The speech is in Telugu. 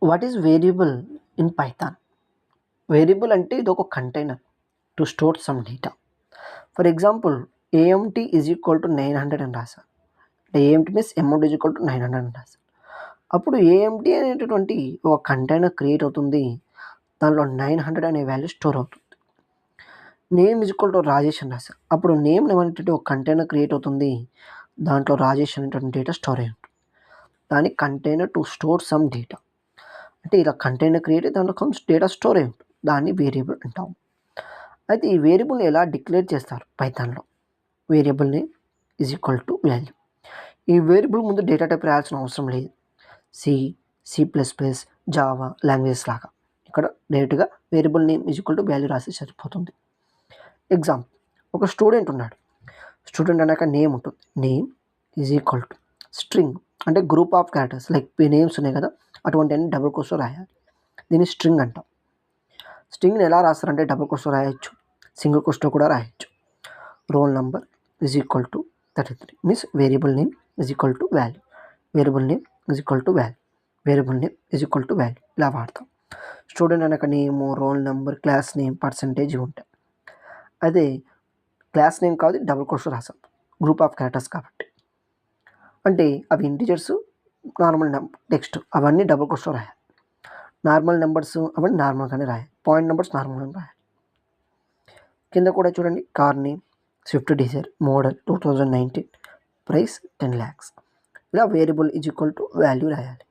What is variable in Python? Variable అంటే ఇది ఒక container to store some data. For example AMT is equal to 900 అని రాశాను. AMT means amount is equal to 900 అని రాశాను. అప్పుడు ఏఎంటీ అనేటటువంటి ఒక కంటైనర్ క్రియేట్ అవుతుంది. దానిలో 900 అనే వాల్యూ స్టోర్ అవుతుంది. Name is equal to Rajesh అని రాశాను. అప్పుడు నేమ్ అనేటువంటి ఒక కంటైనర్ క్రియేట్ అవుతుంది. దాంట్లో రాజేష్ అనేటువంటి డేటా స్టోర్ అయి ఉంటుంది. దాని container to store some data. అంటే ఇలా కంటైనర్ క్రియేట్ దాంట్లో డేటా స్టోర్ అయి ఉంటుంది. దాన్ని వేరియబుల్ అంటాము. అయితే ఈ వేరియబుల్ని ఎలా డిక్లేర్ చేస్తారు పైథాన్లో? Variable name is equal to value. ఈ వేరియబుల్ ముందు డేటా టైప్ రాయాల్సిన అవసరం లేదు. C++, జావా లాంగ్వేజెస్ లాగా ఇక్కడ డైరెక్ట్గా variable name is equal to value రాసి సరిపోతుంది. ఎగ్జాంపుల్, ఒక స్టూడెంట్ ఉన్నాడు. స్టూడెంట్ అన్నాక నేమ్ ఉంటుంది. Name is equal to string, అంటే group of characters like names ఉన్నాయి కదా, అటువంటి అన్ని డబుల్ కోట్స్లో రాయాలి. దీన్ని స్ట్రింగ్ అంటాం. స్ట్రింగ్ని ఎలా రాస్తారంటే డబుల్ కోట్స్లో రాయొచ్చు, సింగిల్ కోట్స్లో కూడా రాయొచ్చు. Roll number is equal to 33 means variable name is equal to value. Variable name is equal to value. Variable name is equal to value ఇలా వాడతాం. స్టూడెంట్ అనక name, roll number, class name, percentage ఉంటాయి. అదే క్లాస్ నేమ్ కాదు డబుల్ కోట్స్లో రాసాం, గ్రూప్ ఆఫ్ క్యారెక్టర్స్ కాబట్టి. అంటే అవి ఇంటిజర్స్, నార్మల్ టెక్స్ట్ అవన్నీ డబుల్ కోట్స్లో రాయాలి. నార్మల్ నెంబర్స్ అవన్నీ నార్మల్గానే రాయాలి. పాయింట్ నెంబర్స్ నార్మల్గానే రాయాలి. కింద కూడా చూడండి, car name, Swift Dzire, model 2019, price 10 lakhs. ఇలా variable is equal to value రాయాలి.